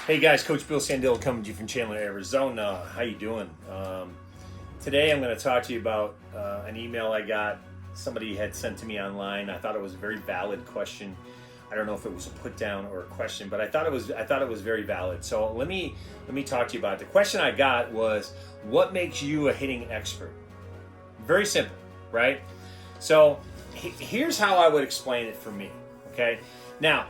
Hey guys, Coach Bill Sandil coming to you from Chandler, Arizona. How you doing? Today I'm going to talk to you about an email I got. Somebody had sent to me online. I thought it was a very valid question. I don't know if it was a put down or a question, but I thought it was very valid. So let me talk to you about it. The question I got was, what makes you a hitting expert? Very simple, right? So here's how I would explain it for me. Okay, now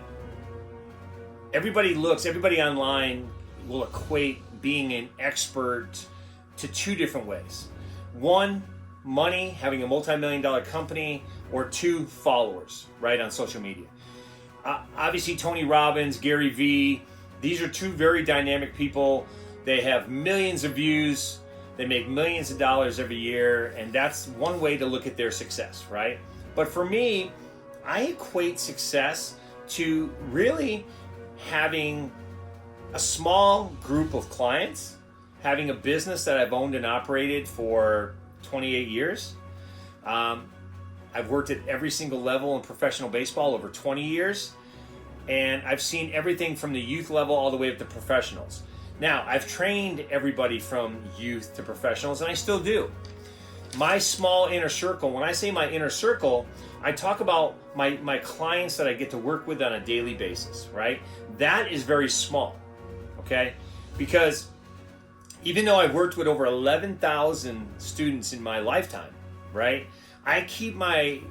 everybody online will equate being an expert to two different ways. One, money, having a multi-million-dollar company, or two, followers, right, on social media. Obviously, Tony Robbins, Gary Vee, these are two very dynamic people. They have millions of views. They make millions of dollars every year, and that's one way to look at their success, right? But for me, I equate success to really having a small group of clients, having a business that I've owned and operated for 28 years. I've worked at every single level in professional baseball over 20 years, and I've seen everything from the youth level all the way up to professionals. Now, I've trained everybody from youth to professionals, and I still do. My small inner circle, when I say my inner circle, I talk about my clients that I get to work with on a daily basis, right? That is very small, okay? Because even though I've worked with over 11,000 students in my lifetime, right? I keep my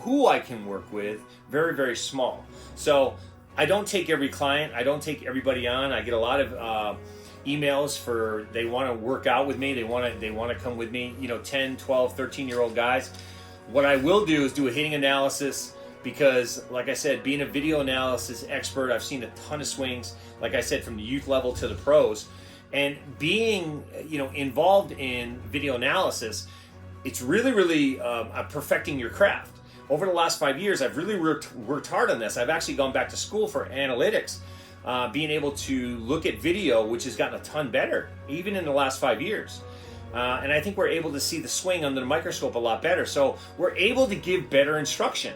who I can work with very, very small. So I don't take every client, I don't take everybody on. I get a lot of emails for they want to work out with me, they want to come with me, 10, 12, 13-year-old guys. What I will do is do a hitting analysis because, like I said, being a video analysis expert, I've seen a ton of swings, like I said, from the youth level to the pros. And being, involved in video analysis, it's really perfecting your craft. Over the last 5 years, I've really worked hard on this. I've actually gone back to school for analytics, being able to look at video, which has gotten a ton better, even in the last 5 years. And I think we're able to see the swing under the microscope a lot better. So we're able to give better instruction.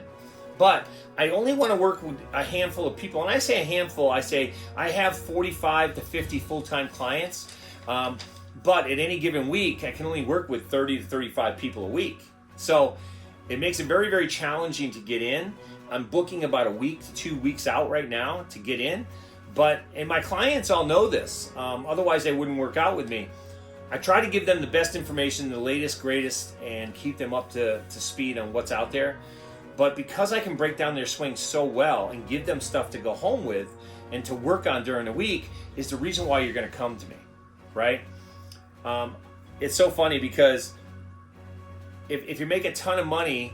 But I only want to work with a handful of people. And I say a handful, I say I have 45 to 50 full-time clients. But at any given week, I can only work with 30 to 35 people a week. So it makes it very, very challenging to get in. I'm booking about a week to 2 weeks out right now to get in. And my clients all know this. Otherwise, they wouldn't work out with me. I try to give them the best information, the latest, greatest, and keep them up to speed on what's out there. But because I can break down their swing so well and give them stuff to go home with and to work on during the week is the reason why you're going to come to me, right? It's so funny because if you make a ton of money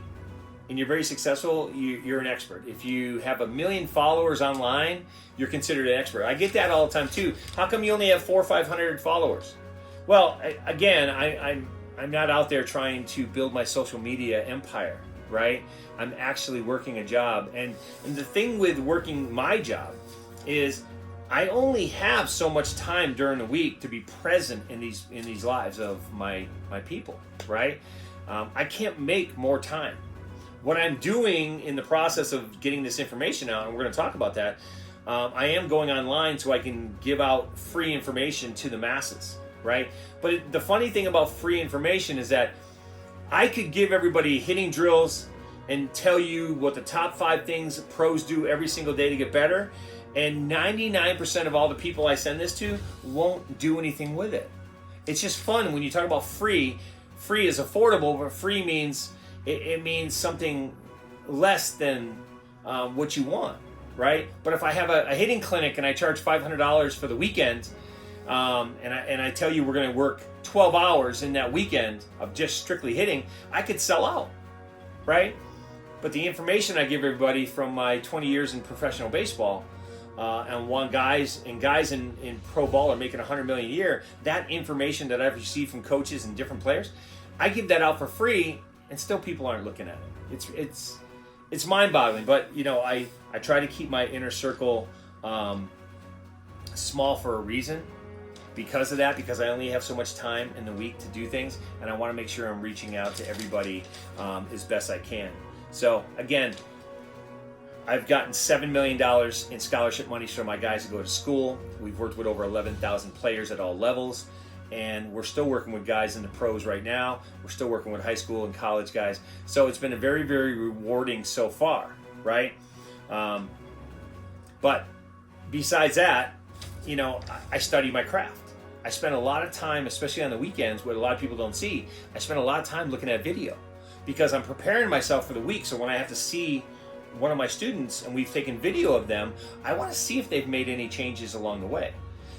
and you're very successful, you're an expert. If you have 1 million followers online, you're considered an expert. I get that all the time too. How come you only have 400 or 500 followers? Well, again, I'm not out there trying to build my social media empire, right? I'm actually working a job. And the thing with working my job is I only have so much time during the week to be present in these lives of my people, right? I can't make more time. What I'm doing in the process of getting this information out, and we're going to talk about that, I am going online so I can give out free information to the masses, right? But the funny thing about free information is that I could give everybody hitting drills and tell you what the top 5 things pros do every single day to get better, and 99% of all the people I send this to won't do anything with it. It's just fun when you talk about free. Free is affordable, but free means it means something less than what you want, right? But if I have a hitting clinic and I charge $500 for the weekend, and I tell you we're going to work 12 hours in that weekend of just strictly hitting, I could sell out, right? But the information I give everybody from my 20 years in professional baseball, and guys in pro ball are making $100 million a year, that information that I've received from coaches and different players, I give that out for free, and still people aren't looking at it. It's mind-boggling. But I try to keep my inner circle small for a reason. Because of that, because I only have so much time in the week to do things, and I want to make sure I'm reaching out to everybody as best I can. So again, I've gotten $7 million in scholarship money for my guys to go to school. We've worked with over 11,000 players at all levels, and we're still working with guys in the pros right now. We're still working with high school and college guys. So it's been a very, very rewarding so far, right? But besides that, I study my craft. I spend a lot of time, especially on the weekends, what a lot of people don't see, I spend a lot of time looking at video because I'm preparing myself for the week. So when I have to see one of my students and we've taken video of them, I want to see if they've made any changes along the way.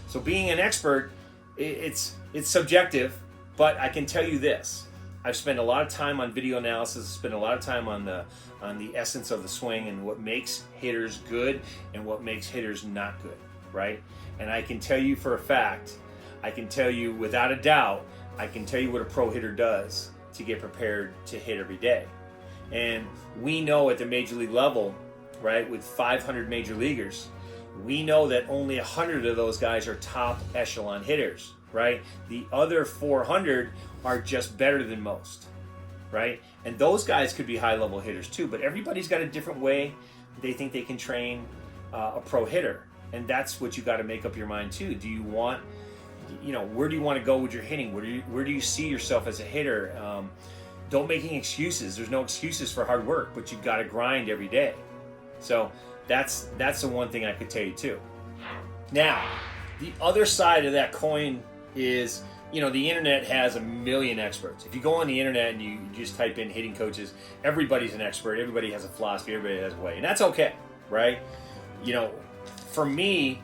So being an expert, it's subjective, but I can tell you this. I've spent a lot of time on video analysis, spent a lot of time on the essence of the swing and what makes hitters good and what makes hitters not good, right? And I can tell you for a fact, I can tell you without a doubt, I can tell you what a pro hitter does to get prepared to hit every day. And we know at the major league level, right, with 500 major leaguers, we know that only 100 of those guys are top echelon hitters, right? The other 400 are just better than most, right? And those guys could be high-level hitters too, but everybody's got a different way they think they can train a pro hitter. And that's what you got to make up your mind too. Do you want, where do you want to go with your hitting? Where do you see yourself as a hitter? Don't make any excuses. There's no excuses for hard work, but you've got to grind every day. So that's the one thing I could tell you too. Now, the other side of that coin is, the internet has a million experts. If you go on the internet and you just type in hitting coaches, everybody's an expert. Everybody has a philosophy. Everybody has a way, and that's okay, right? For me,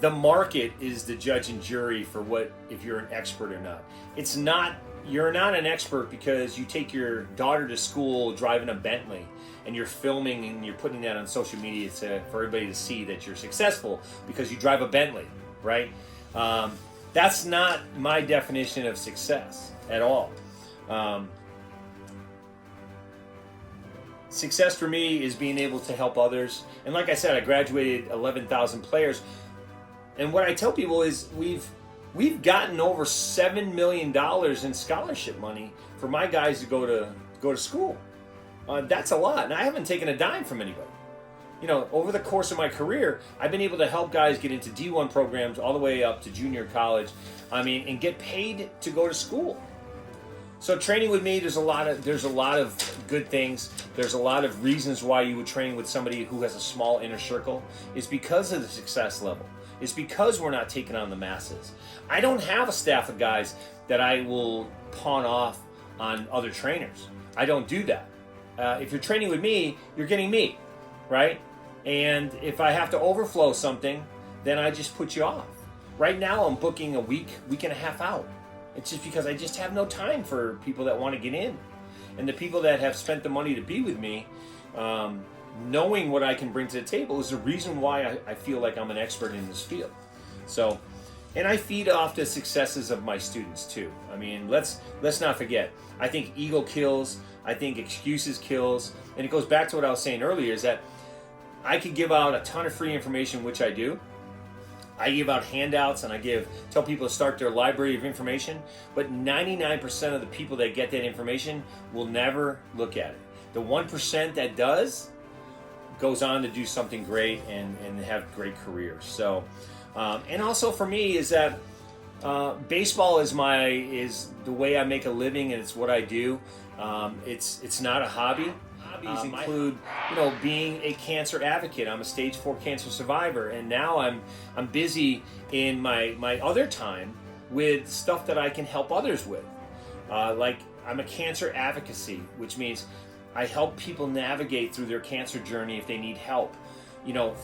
the market is the judge and jury for if you're an expert or not. You're not an expert because you take your daughter to school driving a Bentley and you're filming and you're putting that on social media for everybody to see that you're successful because you drive a Bentley, right? That's not my definition of success at all. Success for me is being able to help others. And like I said, I graduated 11,000 players. And what I tell people is we've gotten over $7 million in scholarship money for my guys to go to school. That's a lot, and I haven't taken a dime from anybody. Over the course of my career, I've been able to help guys get into D1 programs all the way up to junior college. And get paid to go to school. So training with me, there's a lot of good things. There's a lot of reasons why you would train with somebody who has a small inner circle. It's because of the success level. It's because we're not taking on the masses. I don't have a staff of guys that I will pawn off on other trainers. I don't do that. If you're training with me, you're getting me, right? And if I have to overflow something, then I just put you off. Right now, I'm booking a week and a half out. It's just because I just have no time for people that want to get in. And the people that have spent the money to be with me, knowing what I can bring to the table is the reason why I feel like I'm an expert in this field. So, and I feed off the successes of my students too. Let's not forget, I think ego kills, I think excuses kills, and it goes back to what I was saying earlier, is that I could give out a ton of free information, which I do. I give out handouts and tell people to start their library of information, but 99% of the people that get that information will never look at it. The 1% that does goes on to do something great and have great careers. So, and also for me is that baseball is the way I make a living, and it's what I do. It's not a hobby. Hobbies include, being a cancer advocate. I'm a stage 4 cancer survivor, and now I'm busy in my other time with stuff that I can help others with. Like I'm a cancer advocacy, which means I help people navigate through their cancer journey if they need help.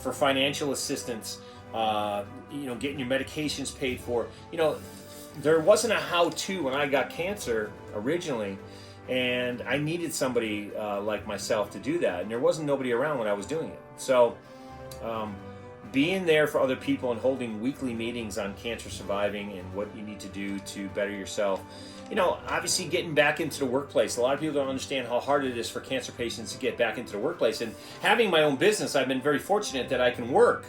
For financial assistance, getting your medications paid for. There wasn't a how-to when I got cancer originally. And I needed somebody like myself to do that. And there wasn't nobody around when I was doing it. So being there for other people and holding weekly meetings on cancer surviving and what you need to do to better yourself. Obviously getting back into the workplace. A lot of people don't understand how hard it is for cancer patients to get back into the workplace. And having my own business, I've been very fortunate that I can work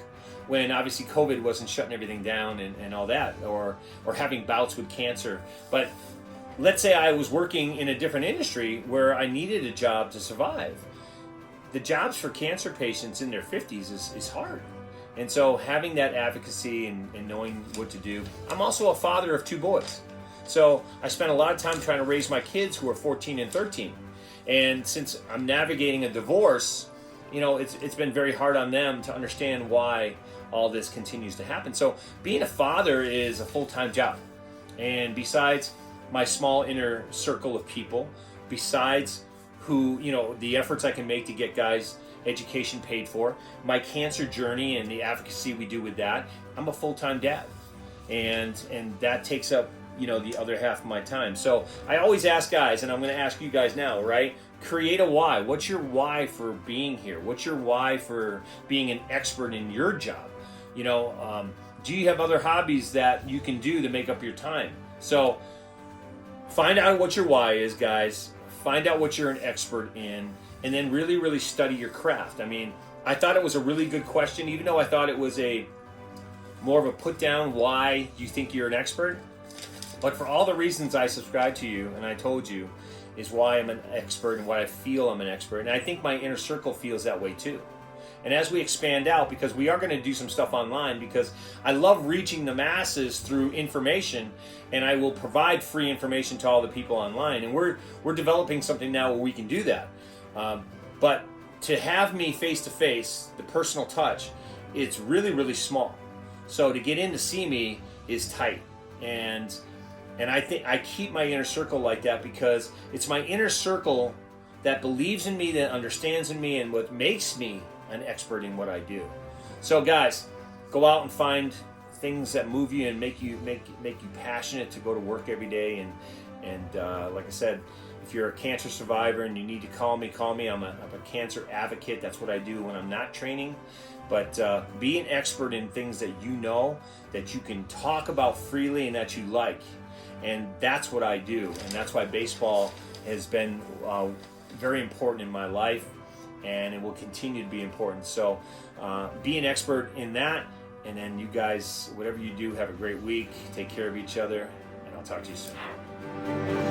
when obviously COVID wasn't shutting everything down and all that, or having bouts with cancer. But let's say I was working in a different industry where I needed a job to survive. the jobs for cancer patients in their 50s is hard. And so having that advocacy and knowing what to do. I'm also a father of 2 boys. So I spent a lot of time trying to raise my kids who are 14 and 13. And since I'm navigating a divorce, it's been very hard on them to understand why all this continues to happen. So being a father is a full-time job. And besides my small inner circle of people, besides who, the efforts I can make to get guys education paid for, my cancer journey and the advocacy we do with that, I'm a full-time dad. And that takes up, the other half of my time. So I always ask guys, and I'm going to ask you guys now, right? Create a why. What's your why for being here? What's your why for being an expert in your job? Do you have other hobbies that you can do to make up your time? So find out what your why is, guys. Find out what you're an expert in, and then really, really study your craft. I mean, I thought it was a really good question, even though I thought it was more of a put down why you think you're an expert. But for all the reasons I subscribe to you and I told you is why I'm an expert and why I feel I'm an expert. And I think my inner circle feels that way too. And as we expand out, because we are going to do some stuff online, because I love reaching the masses through information, and I will provide free information to all the people online. And we're developing something now where we can do that. But to have me face to face, the personal touch, it's really, really small. So to get in to see me is tight. And I think I keep my inner circle like that because it's my inner circle that believes in me, that understands in me, and what makes me an expert in what I do. So guys, go out and find things that move you and make you passionate to go to work every day. And like I said, if you're a cancer survivor and you need to call me. I'm a cancer advocate. That's what I do when I'm not training. But be an expert in things that that you can talk about freely and that you like. And that's what I do. And that's why baseball has been very important in my life, and it will continue to be important. So be an expert in that. And then you guys, whatever you do, have a great week. Take care of each other, and I'll talk to you soon.